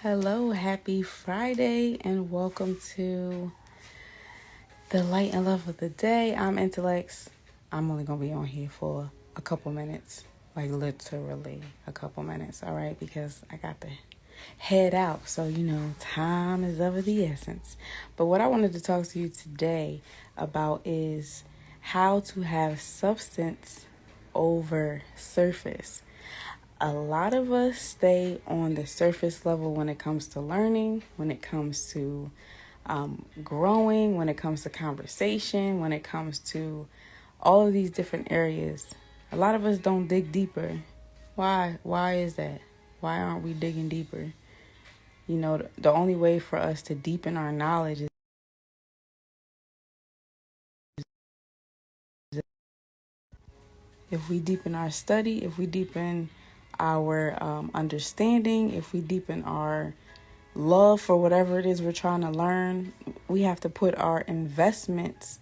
Hello, happy Friday, and welcome to the light and love of the day. I'm Intelexx. I'm only going to be on here for a couple minutes, like literally a couple minutes, all right? Because I got to head out, so time is of the essence. But what I wanted to talk to you today about is how to have substance over surface. A lot of us stay on the surface level when it comes to learning, when it comes to growing, when it comes to conversation, when it comes to all of these different areas. A lot of us don't dig deeper. Why? Why is that? Why aren't we digging deeper? The only way for us to deepen our knowledge is if we deepen our study, if we deepen our understanding, if we deepen our love for whatever it is we're trying to learn. We have to put our investments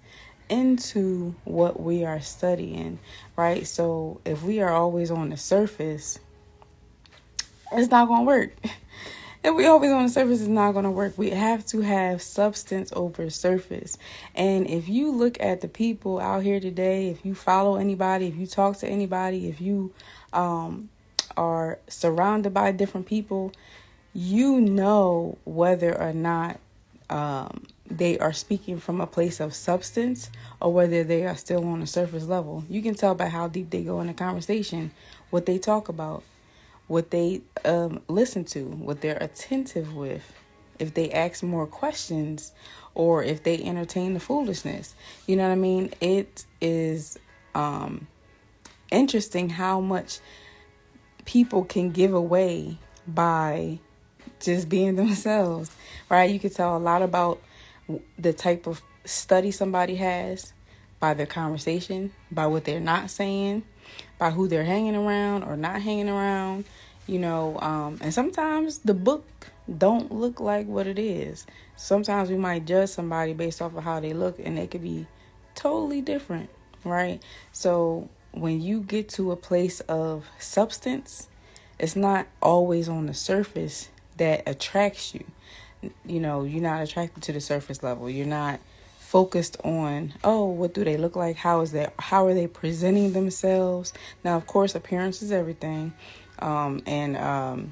into what we are studying, right? So if we are always on the surface, it's not going to work. If we always on the surface, it's not going to work. We have to have substance over surface. And if you look at the people out here today, if you follow anybody, if you talk to anybody, if you are surrounded by different people, you know whether or not they are speaking from a place of substance or whether they are still on the surface level. You can tell by how deep they go in the conversation, what they talk about, what they listen to, what they're attentive with, if they ask more questions or if they entertain the foolishness. You know what I mean? It is interesting how much people can give away by just being themselves, right? You can tell a lot about the type of study somebody has by their conversation, by what they're not saying, by who they're hanging around or not hanging around, and sometimes the book don't look like what it is. Sometimes we might judge somebody based off of how they look, and they could be totally different, right? So when you get to a place of substance, it's not always on the surface that attracts you. You're not attracted to the surface level. You're not focused on, oh, what do they look like? How are they presenting themselves? Now, of course, appearance is everything. And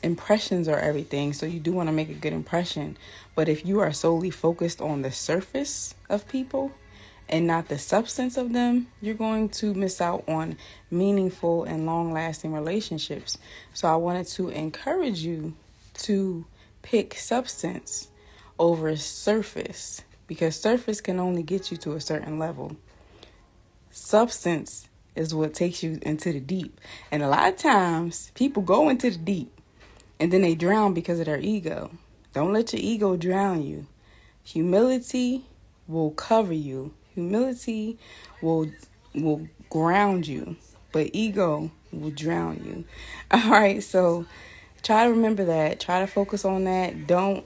impressions are everything. So you do want to make a good impression. But if you are solely focused on the surface of people and not the substance of them, you're going to miss out on meaningful and long-lasting relationships. So I wanted to encourage you to pick substance over surface, because surface can only get you to a certain level. Substance is what takes you into the deep. And a lot of times people go into the deep and then they drown because of their ego. Don't let your ego drown you. Humility will cover you. Humility will ground you, but ego will drown you. All right, so try to remember that. Try to focus on that. Don't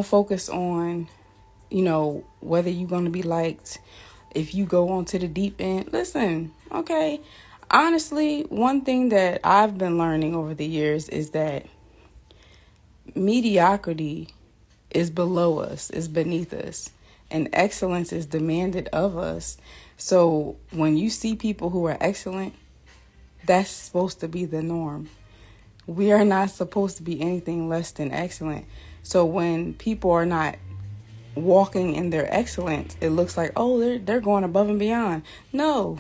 focus on, whether you're going to be liked if you go onto the deep end. Listen, okay. Honestly, one thing that I've been learning over the years is that mediocrity is below us, is beneath us, and excellence is demanded of us. So when you see people who are excellent, that's supposed to be the norm. We are not supposed to be anything less than excellent. So when people are not walking in their excellence, it looks like, oh, they're going above and beyond. No,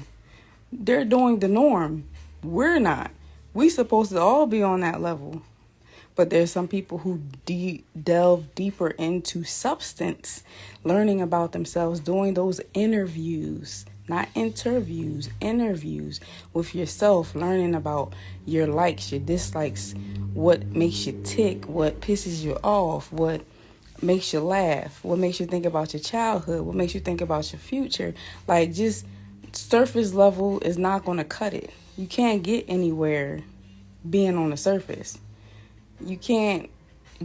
they're doing the norm. We're not. We supposed to all be on that level. But there's some people who delve deeper into substance, learning about themselves, doing those interviews, not interviews, interviews with yourself, learning about your likes, your dislikes, what makes you tick, what pisses you off, what makes you laugh, what makes you think about your childhood, what makes you think about your future. Like, just surface level is not going to cut it. You can't get anywhere being on the surface. You can't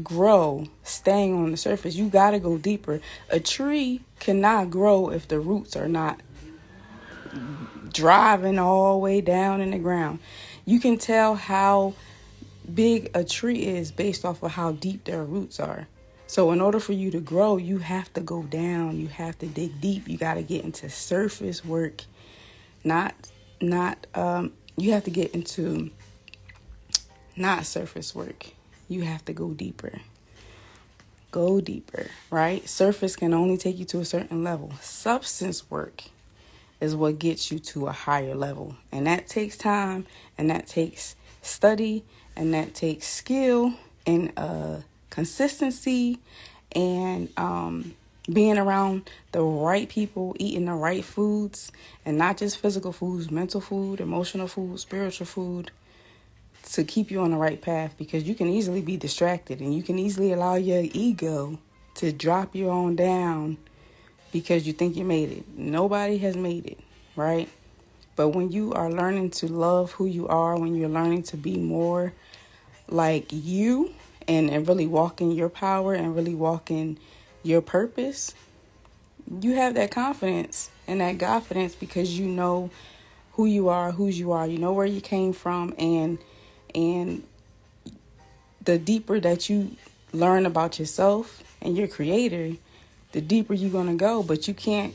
grow staying on the surface. You got to go deeper. A tree cannot grow if the roots are not driving all the way down in the ground. You can tell how big a tree is based off of how deep their roots are. So in order for you to grow, you have to go down. You have to dig deep. You got to get into surface work, not you have to get into not surface work. You have to go deeper. Go deeper, right? Surface can only take you to a certain level. Substance work is what gets you to a higher level. And that takes time, and that takes study, and that takes skill and consistency, and being around the right people, eating the right foods, and not just physical foods, mental food, emotional food, spiritual food, to keep you on the right path, because you can easily be distracted and you can easily allow your ego to drop you on down because you think you made it. Nobody has made it, right? But when you are learning to love who you are, when you're learning to be more like you and really walk in your power and really walk in your purpose, you have that confidence and that confidence because you know who you are, whose you are. You know where you came from, and the deeper that you learn about yourself and your creator, the deeper you're going to go. But you can't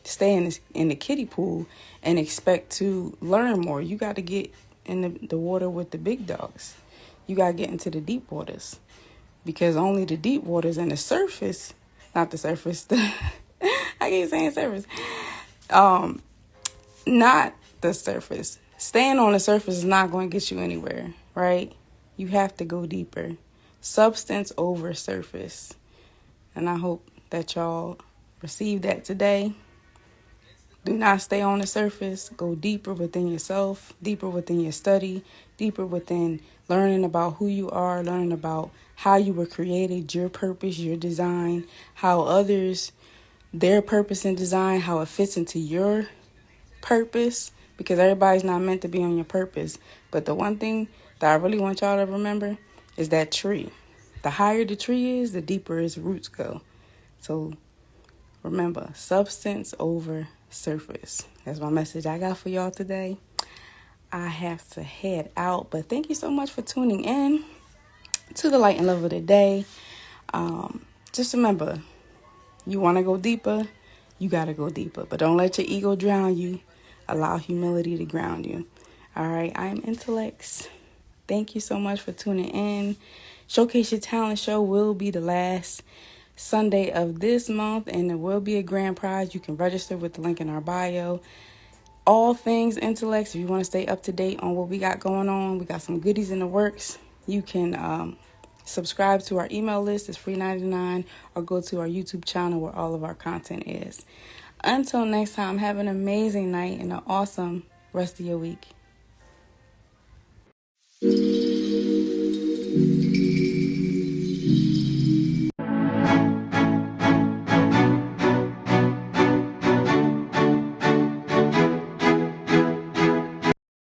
stay in the kiddie pool and expect to learn more. You got to get in the water with the big dogs. You got to get into the deep waters, because only the deep waters and the surface, not the surface, I keep saying surface, not the surface. Staying on the surface is not going to get you anywhere, right? You have to go deeper. Substance over surface. And I hope that y'all receive that today. Do not stay on the surface. Go deeper within yourself, deeper within your study, deeper within learning about who you are, learning about how you were created, your purpose, your design, how others, their purpose and design, how it fits into your purpose, because everybody's not meant to be on your purpose. But the one thing that I really want y'all to remember is that tree. The higher the tree is, the deeper its roots go. So remember, substance over surface. That's my message I got for y'all today. I have to head out, but thank you so much for tuning in to the Light and Love of the Day. Just remember, you want to go deeper, you got to go deeper. But don't let your ego drown you. Allow humility to ground you. All right, I am Intelexx. Thank you so much for tuning in. Showcase Your Talent show will be the last Sunday of this month, and there will be a grand prize. You can register with the link in our bio. All things Intelexx. If you want to stay up to date on what we got going on, we got some goodies in the works. You can subscribe to our email list. It's free $99, or go to our YouTube channel where all of our content is. Until next time, have an amazing night and an awesome rest of your week.